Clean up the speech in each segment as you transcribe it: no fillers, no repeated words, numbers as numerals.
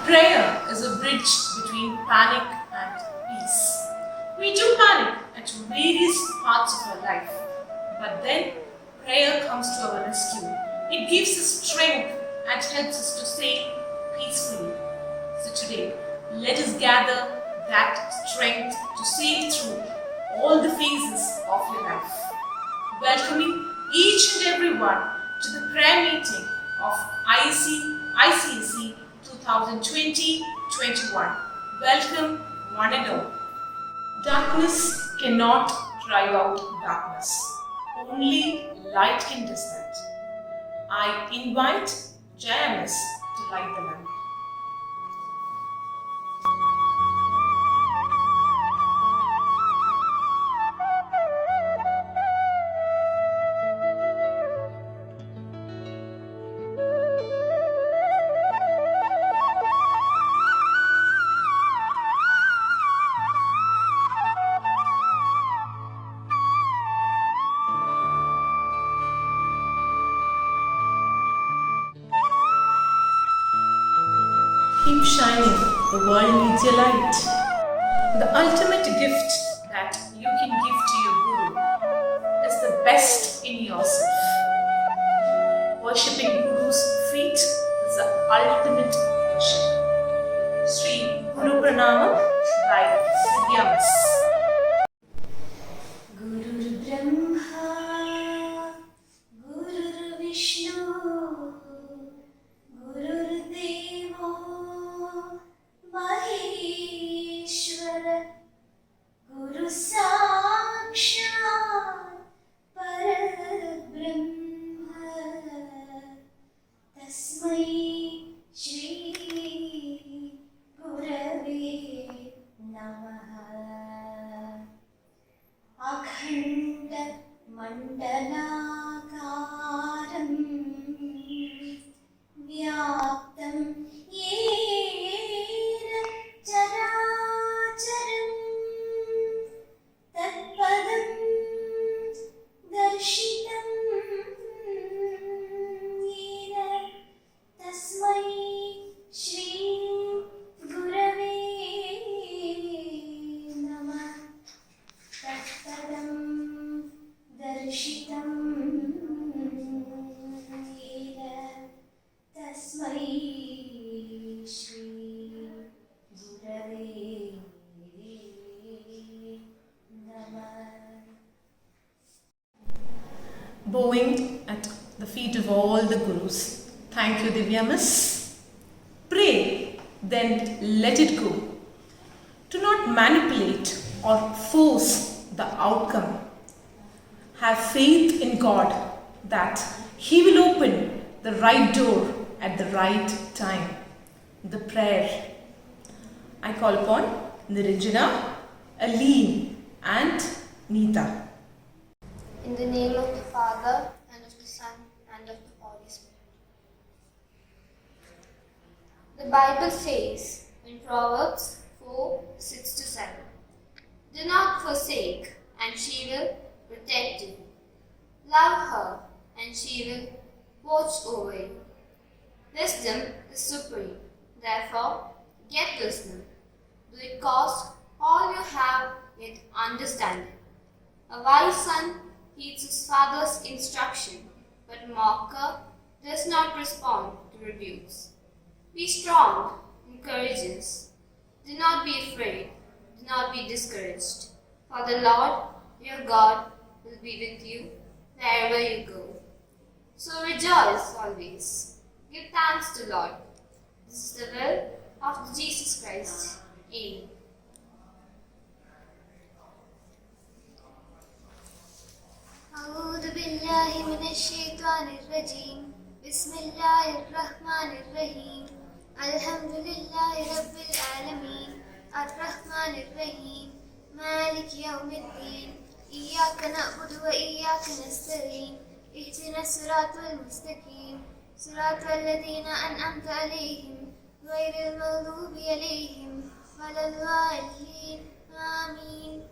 Prayer is a bridge between panic and peace. We do panic at various parts of our life, but then prayer comes to our rescue. It gives us strength and helps us to stay peacefully. So today, let us gather that strength to sail through all the phases of your life. Welcoming each and everyone to the prayer meeting of ICSE 2020-21. Welcome one and all. Darkness cannot drive out darkness. Only light can do that. I invite JMS to light the lamp. Keep shining, the world needs your light. The ultimate gift that you can give to your Guru is the best in yourself. Worshipping Guru's feet is the ultimate worship. Sri Guru Pranama by Vidyamas. Guru Brahma, Guru Vishnu, Guru Deva, Maheshwara, Guru Sakshat, Parabrahma, Tasmai Shri Gurave Namaha. अखण्ड मण्डलाकारं व्याप्तं येन चराचरं तत्पदं दर्शितं येन तस्मै श्री गुरवे नमः. तत्पदं दर्शितं येन तस्मै श्री गुरवे नमः. Bowing at the feet of all the Gurus. Thank you, Divyamas. Pray, then let it go. Do not manipulate or force the outcome. Have faith in God that He will open the right door at the right time. The prayer. I call upon Niranjana, Aline and Neeta. In the name of the Father, and of the Son, and of the Holy Spirit. The Bible says in Proverbs 4:6-7, "Do not forsake, and she will protect you. Love her, and she will watch over you." Wisdom is supreme. Therefore, get wisdom. Do it cost all you have, yet understanding. A wise son heeds his father's instruction, but a mocker does not respond to rebukes. Be strong and courageous. Do not be afraid. Do not be discouraged. For the Lord, your God, will be with you wherever you go. So rejoice always. Give thanks to Lord. This is the will of Jesus Christ. Amen. أعوذ بالله من الشيطان الرجيم. بسم الله الرحمن الرحيم. الحمد لله رب العالمين. الرحمن الرحيم. مالك يوم الدين. إياك نعبد وإياك نستعين. اهدنا الصراط المستقيم. صراط الذين أنعمت عليهم غير المغضوب عليهم ولا الضالين. آمين.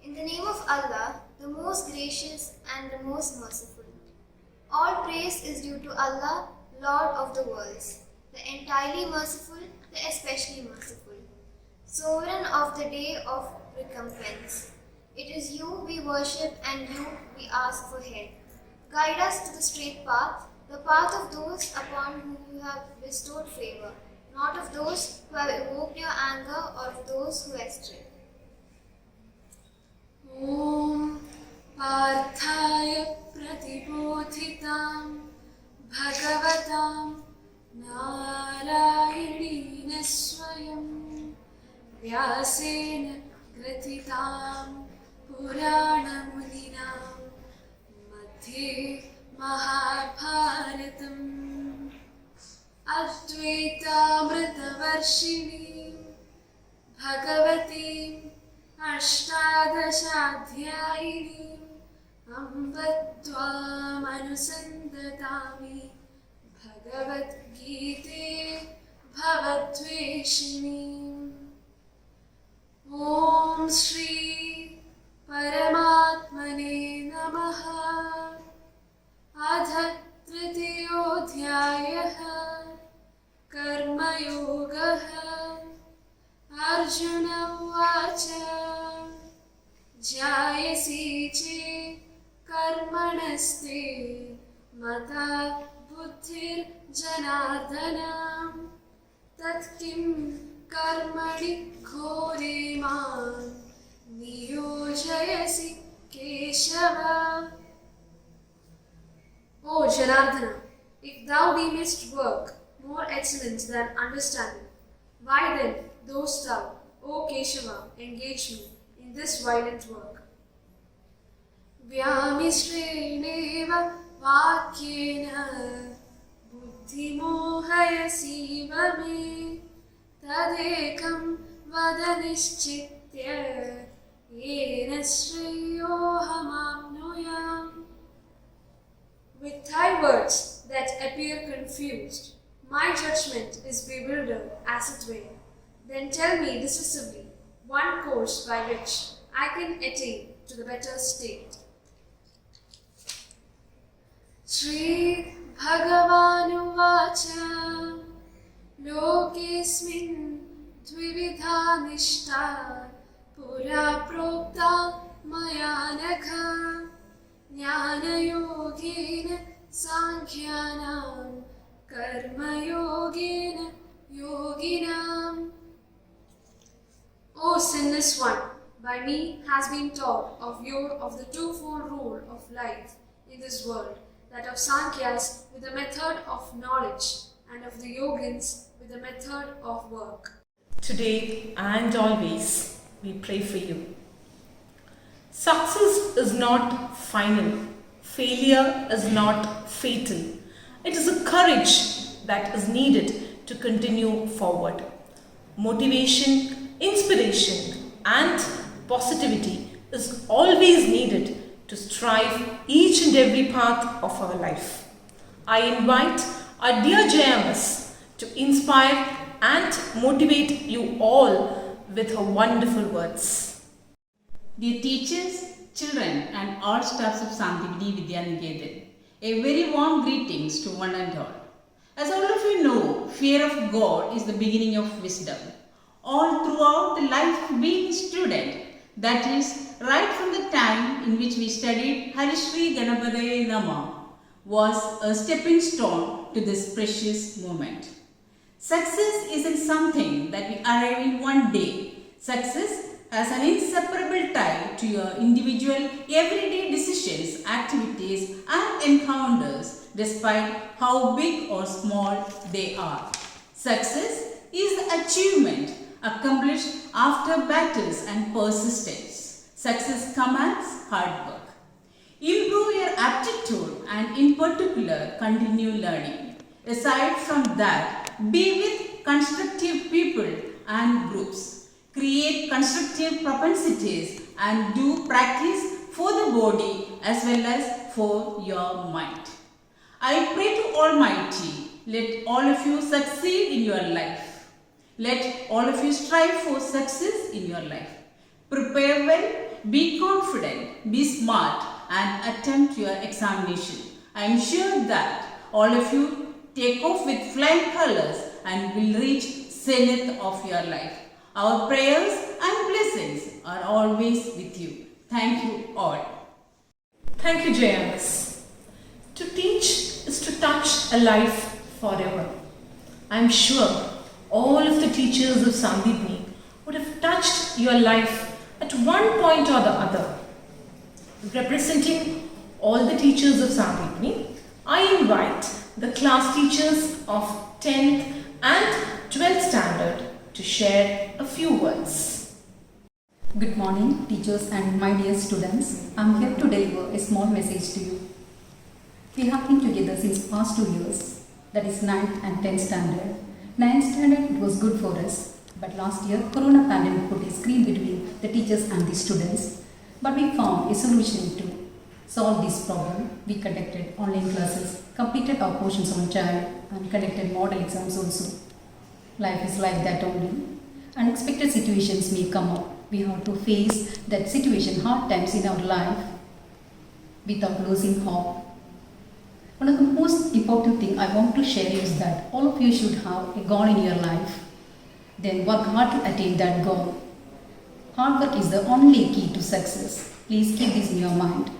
In the name of Allah, the most gracious and the most merciful. All praise is due to Allah, Lord of the worlds. the entirely merciful, the especially merciful, sovereign of the day of recompense. It is you we worship and you we ask for help. Guide us to the straight path, the path of those upon whom you have bestowed favor, not of those who have evoked your anger or of those who astray. ॐ पार्थाय प्रतिबोधितां भगवतां नारायणेन स्वयं व्यासेन ग्रथितां पुराणमुनिना मध्ये महाभारतम् अद्वैतामृतवर्षिणीं भगवतीम् अष्टादशाध्यायिनीम् अम्ब त्वामनुसन्दधामि भगवद्गीते भवद्वेषिणीम् ॐ श्री परमात्मने नमः अथ तृतीयोऽध्यायः कर्मयोगः अर्जुन उवाच ध्यायसि चेत् कर्मणस्ते मता बुद्धिर्जनार्दन तत्किं कर्मणि घोरे मां नियोजयसि Keshav. O Janardana, if thou deemest work more excellent than understanding, why then dost thou, O Keshava, engage me in this violent work? Vyamishtreneva vakyena buddhimohayasiv me tadekam vada nischitya yena shreyohamapnuyam. With thy words that appear confused, my judgment is bewildered as it were. Then tell me decisively one course by which I can attain to the better state. Shri Bhagavanuvacha Lokesmin Dvividha Nishta Pura Prokta Mayanakha Jnana Yogena Sankhyanam Karma Yogena Yoginam. O sinless one, by me has been taught of the twofold rule of life in this world, that of Sankhyas with the method of knowledge and of the Yogins with the method of work. Today and always, we pray for you. Success is not final. Failure is not fatal. It is a courage that is needed to continue forward. Motivation, inspiration, and positivity is always needed to strive each and every part of our life. I invite our dear Jayamas to inspire and motivate you all with her wonderful words. Dear teachers, children and all staffs of Santigiri Vidya Niketan, a very warm greetings to one and all. As all of you know, fear of God is the beginning of wisdom. All throughout the life of being a student, that is, right from the time in which we studied Harishri Ganapadaye Nama, was a stepping stone to this precious moment. Success isn't something that we arrive in one day. Success has an inseparable tie to your individual everyday decisions, activities and encounters, despite how big or small they are. Success is the achievement accomplished after battles and persistence. Success commands hard work. Improve your aptitude and in particular continue learning. Aside from that, be with constructive people and groups. Create constructive propensities and do practice for the body as well as for your mind. I pray to Almighty, let all of you succeed in your life. Let all of you strive for success in your life. Prepare well, be confident, be smart and attempt your examination. I am sure that all of you take off with flying colors and will reach zenith of your life. Our prayers and blessings are always with you. Thank you all. Thank you, JMS. To teach is to touch a life forever. I'm sure all of the teachers of Sandipni would have touched your life at one point or the other. Representing all the teachers of Sandipni, I invite the class teachers of 10th and 12th standard to share a few words. Good morning, teachers and my dear students. I am here to deliver a small message to you. We have been together since past 2 years, that is 9th and 10th standard. 9th standard it was good for us, but last year Corona pandemic put a screen between the teachers and the students. But we found a solution to solve this problem. We conducted online classes, completed our portions on time and conducted model exams also. Life is like that only. Unexpected situations may come up. We have to face that situation, hard times in our life without losing hope. One of the most important thing I want to share is that all of you should have a goal in your life. Then work hard to attain that goal. Hard work is the only key to success. Please keep this in your mind.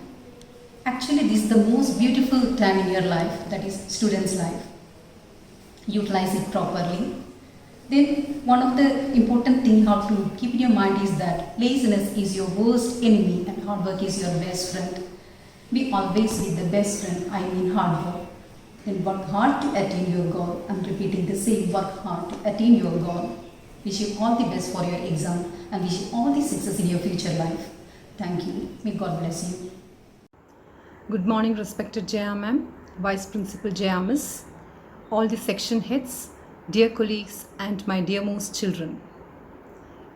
Actually, this is the most beautiful time in your life, that is student's life. Utilize it properly. Then one of the important thing how to keep in your mind is that laziness is your worst enemy and hard work is your best friend. Be always with the best friend, I mean hard work. Then work hard to attain your goal. I'm repeating the same, work hard to attain your goal. Wish you all the best for your exam and wish you all the success in your future life. Thank you. May God bless you. Good morning, respected Jaya Ma'am, Vice Principal Jaya Miss, all the section heads, dear colleagues and my dearmost children.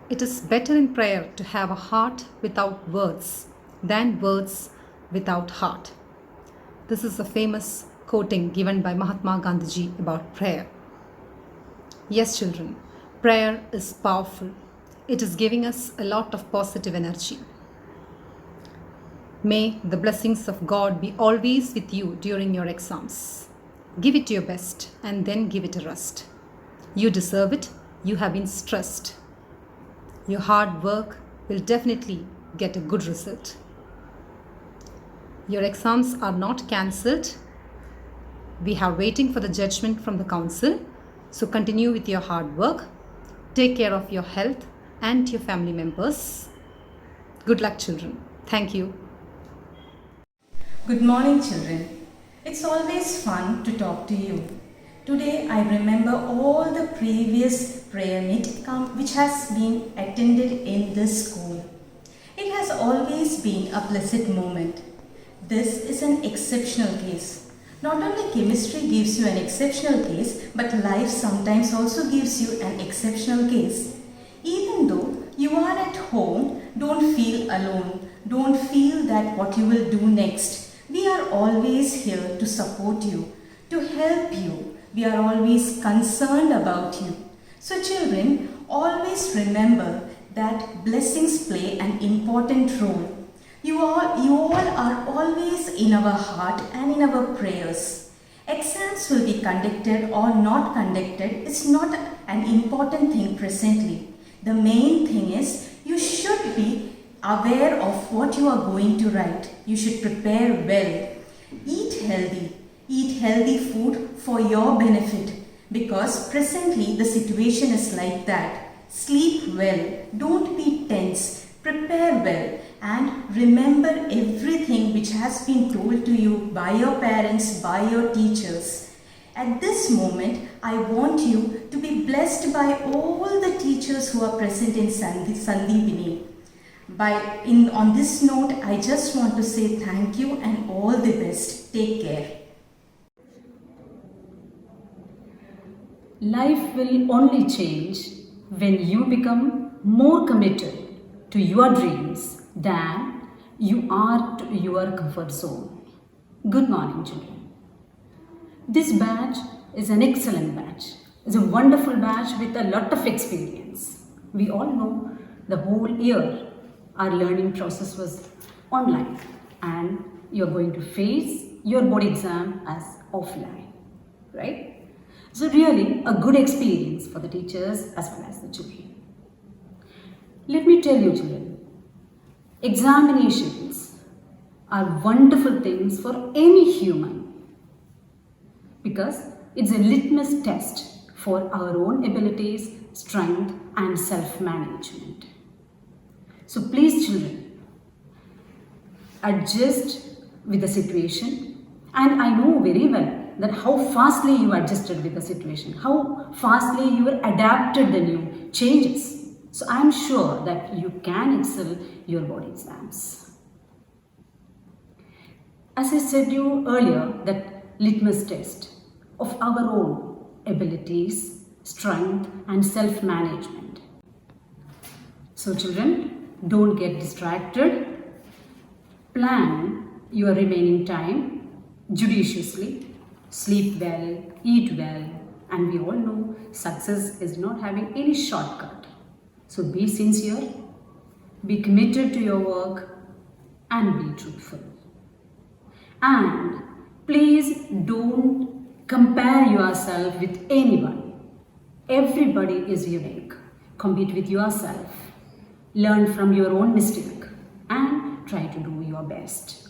It is better in prayer to have a heart without words than words without heart. This is a famous quoting given by Mahatma Gandhi about prayer. Yes, children, prayer is powerful. It is giving us a lot of positive energy. May the blessings of God be always with you during your exams. Give it your best and then give it a rest. You deserve it. You have been stressed. Your hard work will definitely get a good result. Your exams are not cancelled. We are waiting for the judgment from the council. So continue with your hard work. Take care of your health and your family members. Good luck, children. Thank you. Good morning, children. It's always fun to talk to you. Today I remember all the previous prayer meet which has been attended in this school. It has always been a blessed moment. This is an exceptional case. Not only chemistry gives you an exceptional case, but life sometimes also gives you an exceptional case. Even though you are at home, don't feel alone. Don't feel that what you will do next. We are always here to support you, to help you. We are always concerned about you. So children, always remember that blessings play an important role. You all are always in our heart and in our prayers. Exams will be conducted or not conducted is not an important thing presently. The main thing is you should be aware of what you are going to write. You should prepare well. Eat healthy food for your benefit because presently the situation is like that. Sleep well. Don't be tense. Prepare well and remember everything which has been told to you by your parents, by your teachers. At this moment, I want you to be blessed by all the teachers who are present in Sandipini. On this note, I just want to say thank you and all the best. Take care. Life will only change when you become more committed to your dreams than you are to your comfort zone. Good morning, children. This batch is an excellent batch. It's a wonderful batch with a lot of experience. We all know the whole year our learning process was online and you're going to face your board exam as offline, right? So really a good experience for the teachers as well as the children. Let me tell you children, examinations are wonderful things for any human because it's a litmus test for our own abilities, strength and self-management. So please children, adjust with the situation, and I know very well that how fastly you adjusted with the situation, how fastly you adapted the new changes. So I am sure that you can excel your board exams. As I said you earlier, that litmus test of our own abilities, strength and self-management. So children, don't get distracted. Plan your remaining time judiciously. Sleep well, eat well, and we all know success is not having any shortcut. So be sincere, be committed to your work and be truthful. And please don't compare yourself with anyone. Everybody is unique. Compete with yourself. Learn from your own mistake and try to do your best.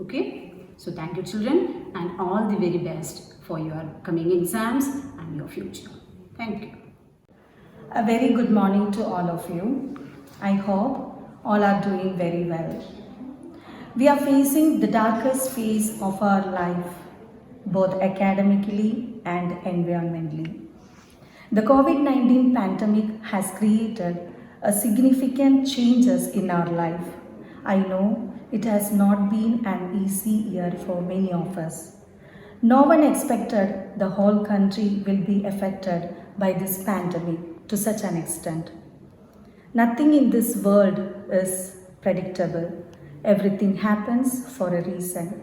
Okay? So thank you children and all the very best for your coming exams and your future. Thank you. A very good morning to all of you. I hope all are doing very well. We are facing the darkest phase of our life, both academically and environmentally. The COVID-19 pandemic has created a significant changes in our life. I know it has not been an easy year for many of us. No one expected the whole country will be affected by this pandemic to such an extent. Nothing in this world is predictable. Everything happens for a reason.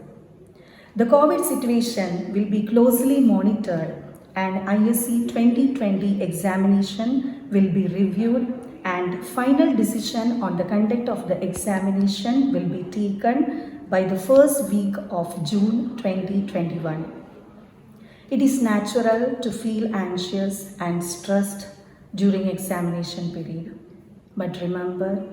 The COVID situation will be closely monitored and ISC 2020 examination will be reviewed and final decision on the conduct of the examination will be taken by the first week of June 2021. It is natural to feel anxious and stressed during examination period. But remember,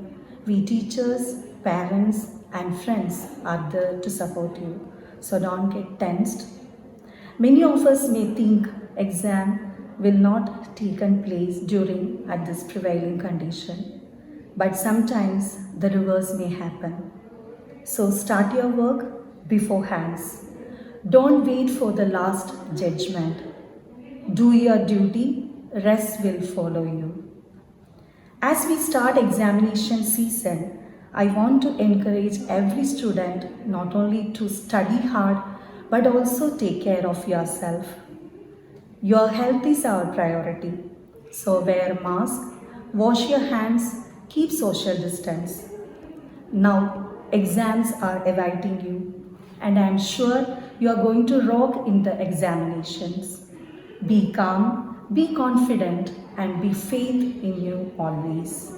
we teachers, parents and friends are there to support you. So don't get tensed. Many of us may think exam will not taken place during at this prevailing condition. But sometimes the reverse may happen. So start your work beforehand. Don't wait for the last judgment. Do your duty, rest will follow you. As we start examination season, I want to encourage every student not only to study hard but also take care of yourself. Your health is our priority. So wear a mask, wash your hands, keep social distance. Now exams are awaiting you and I am sure you are going to rock in the examinations. Be calm, be confident and be faith in you always.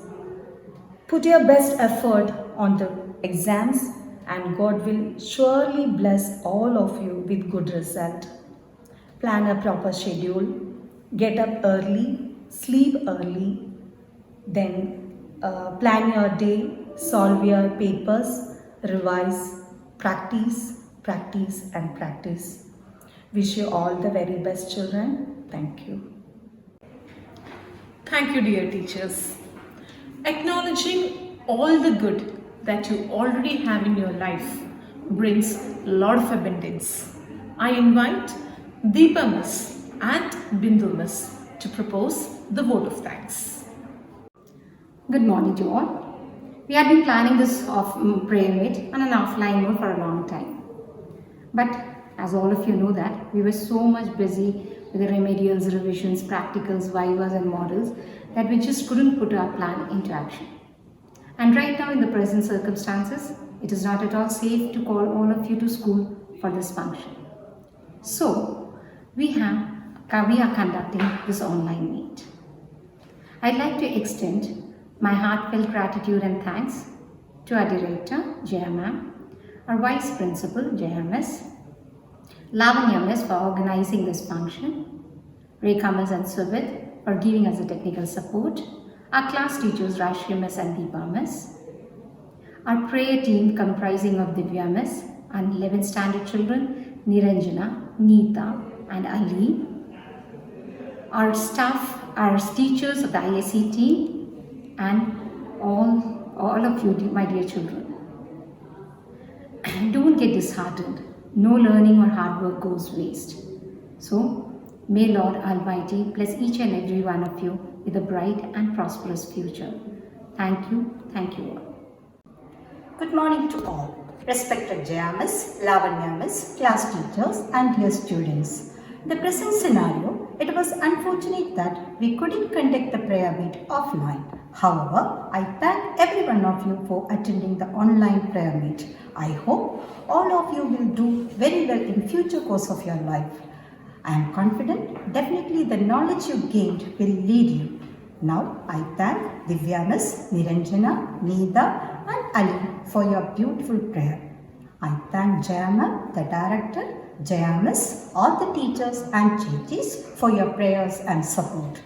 Put your best effort on the exams and God will surely bless all of you with good result. Plan a proper schedule, get up early, sleep early, then plan your day, solve your papers, revise, practice, practice and practice. Wish you all the very best children. Thank you. Thank you, dear teachers. Acknowledging all the good that you already have in your life brings a lot of abundance. I invite Deepa Miss and Bindu Miss to propose the vote of thanks. Good morning to all. We have been planning this prayer meet on an offline mode for a long time. But as all of you know that, we were so much busy with the remedials, revisions, practicals, vivas and models that we just couldn't put our plan into action. And right now in the present circumstances, it is not at all safe to call all of you to school for this function. So, we are conducting this online meet. I'd like to extend my heartfelt gratitude and thanks to our director, Jaya Ma'am, our vice principal, Jaya Miss, Lavanya Miss for organizing this function, Rekha Miss and Subit for giving us the technical support, our class teachers Rashmi Miss and Deepa Miss, our prayer team comprising of Divya Miss and 11th standard children Niranjana, Neeta and Ali, our staff, our teachers of the ISC team, and all of you, my dear children. Don't get disheartened. No learning or hard work goes waste. So, may Lord Almighty bless each and every one of you with a bright and prosperous future. Thank you all. Good morning to all. Respected Jaya Miss, Lavanya Miss, class teachers and dear students. In the present scenario, it was unfortunate that we couldn't conduct the prayer meet offline. However, I thank every one of you for attending the online prayer meet. I hope all of you will do very well in future course of your life. I am confident definitely the knowledge you gained will lead you. Now I thank Divya Miss, Niranjana, Neeta and Ali for your beautiful prayer. I thank Jaya Ma'am, the director, Jaya Miss, all the teachers and Chetis for your prayers and support.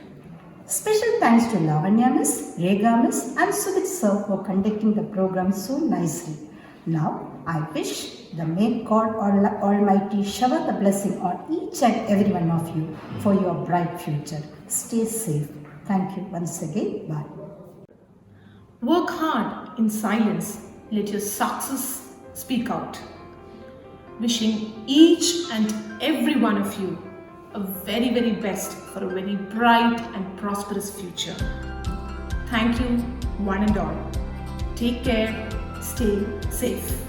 Special thanks to Lavanya Miss, Rekha Miss and Subit Sir for conducting the program so nicely. Now I wish the may God Almighty shower the blessing on each and every one of you for your bright future. Stay safe. Thank you once again. Bye. Work hard in silence. Let your success speak out. Wishing each and every one of you a very, very best for a very bright and prosperous future. Thank you, one and all. Take care. Stay safe.